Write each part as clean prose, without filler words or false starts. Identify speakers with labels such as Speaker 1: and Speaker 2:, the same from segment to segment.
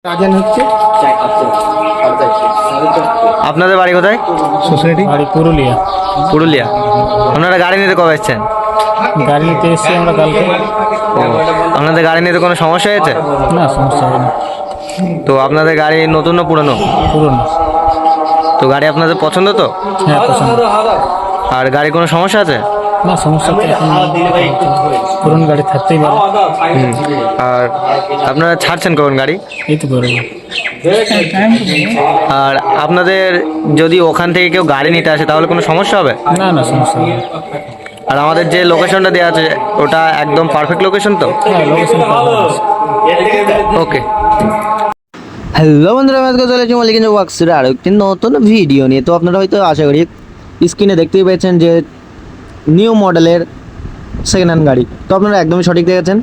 Speaker 1: রাজেন হচ্ছে
Speaker 2: আপনাদের বাড়ি কোথায়?
Speaker 1: সোসাইটি বাড়ি পুরুলিয়া।
Speaker 2: পুরুলিয়া। আপনারা গাড়ি নিতে কবে এসছেন?
Speaker 1: গাড়ি নিতে এসেছি আমরা কালকে।
Speaker 2: আপনাদের গাড়ি নিতে কোনো সমস্যা হয়েছে?
Speaker 1: না, সমস্যা হয়নি।
Speaker 2: তো আপনাদের গাড়ি নতুন না পুরনো?
Speaker 1: পুরনো।
Speaker 2: তো গাড়ি আপনাদের পছন্দ তো?
Speaker 1: হ্যাঁ, পছন্দ।
Speaker 2: আর গাড়ি কোনো সমস্যা আছে?
Speaker 1: না, সমস্যা তো এখন পুরনো গাড়ি থাকতেই পারে।
Speaker 2: আর আপনারা ছাড়ছেন কখন গাড়ি?
Speaker 1: এই তো বেরোবো।
Speaker 2: আর আপনাদের যদি ওখান থেকে কেউ গাড়ি নিতে আসে তাহলে কোনো সমস্যা হবে?
Speaker 1: না না, সমস্যা নেই।
Speaker 2: আর আমাদের যে লোকেশনটা দেওয়া আছে ওটা একদম পারফেক্ট লোকেশন তো?
Speaker 1: হ্যাঁ, লোকেশন
Speaker 2: ওকে। হ্যালো বন্ধুরা, আজকে চলে এসেছি মল্লিক ওয়ার্কসের আরও একটি নতুন ভিডিও নিয়ে। তো আপনারা হয়তো আশা করি স্ক্রিনে দেখতেই পেয়েছেন যে নিউ মডেলের সেকেন্ড হ্যান্ড গাড়ি। তো আপনারা একদমই সঠিক দেখেছেন।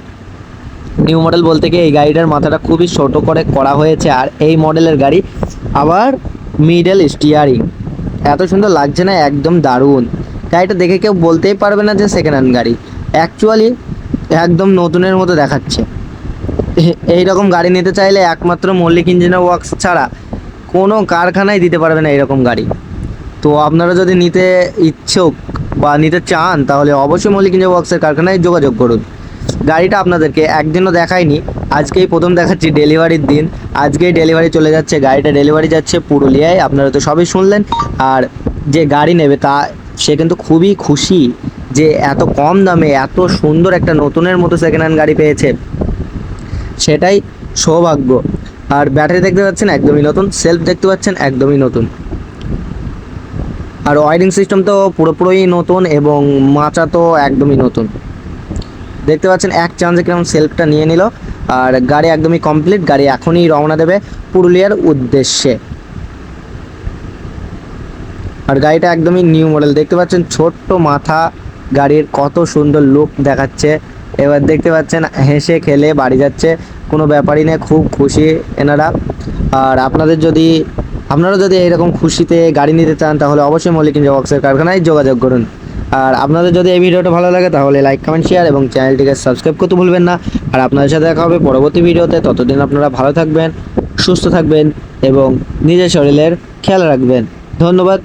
Speaker 2: নিউ মডেল বলতে গিয়ে এই গাড়িটার মাথাটা খুবই ছোট করে করা হয়েছে, আর এই মডেলের গাড়ি আবার মিডল স্টিয়ারিং। এত সুন্দর লাগছে না, একদম দারুণ। গাড়িটা দেখে কেউ বলতেই পারবে না যে সেকেন্ড হ্যান্ড গাড়ি, অ্যাকচুয়ালি একদম নতুনের মতো দেখাচ্ছে। এই রকম গাড়ি নিতে চাইলে একমাত্র মল্লিক ইঞ্জিনিয়ার ওয়ার্কস ছাড়া কোনো কারখানায় দিতে পারবে না এরকম গাড়ি। তো আপনারা যদি নিতে ইচ্ছুক বা নিতে চান তাহলে অবশ্যই মল্লিক ইঞ্জিনিয়ার ওয়ার্কসের কারখানায় যোগাযোগ করুন। গাড়িটা আপনাদেরকে একদিনও দেখাইনি, আজকেই প্রথম দেখাচ্ছি। ডেলিভারির দিন, আজকেই ডেলিভারি চলে যাচ্ছে। গাড়িটা ডেলিভারি যাচ্ছে পুরুলিয়ায়, আপনারা তো সবই শুনলেন। আর যে গাড়ি নেবে সে কিন্তু খুবই খুশি যে এত কম দামে এত সুন্দর একটা নতুনের মতো সেকেন্ড হ্যান্ড গাড়ি পেয়েছে, সেটাই সৌভাগ্য। আর ব্যাটারি দেখতে পাচ্ছেন একদমই নতুন, সেলফ দেখতে পাচ্ছেন একদমই নতুন, আর ওয়ারিং সিস্টেম তো পুরোপুরি নতুন এবং মাচা তো একদমই নতুন। দেখতে পাচ্ছেন এক চান্সে কেমন সেলফটা নিয়ে নিল। আর গাড়ি একদমই কমপ্লিট, গাড়ি এখনই রওনা দেবে পুরুলিয়ার উদ্দেশ্যে। আর গাড়িটা একদমই নিউ মডেল, দেখতে পাচ্ছেন ছোট্ট মাথা, গাড়ির কত সুন্দর লুক দেখাচ্ছে। এবার দেখতে পাচ্ছেন হেসে খেলে বাড়ি যাচ্ছে, কোনো ব্যাপারই নেই, খুব খুশি এনারা। আর আপনারা যদি এইরকম খুশিতে গাড়ি নিতে চান তাহলে অবশ্যই মল্লিক ইঞ্জিনিয়ার ওয়ার্কসের কারখানায় যোগাযোগ করুন। আর আপনাদের যদি এই ভিডিওটা ভালো লাগে তাহলে লাইক কমেন্ট শেয়ার এবং চ্যানেলটিকে সাবস্ক্রাইব করতে ভুলবেন না। আর আপনাদের সাথে দেখা হবে পরবর্তী ভিডিওতে। ততদিন আপনারা ভালো থাকবেন, সুস্থ থাকবেন এবং নিজের শরীরের খেয়াল রাখবেন। ধন্যবাদ।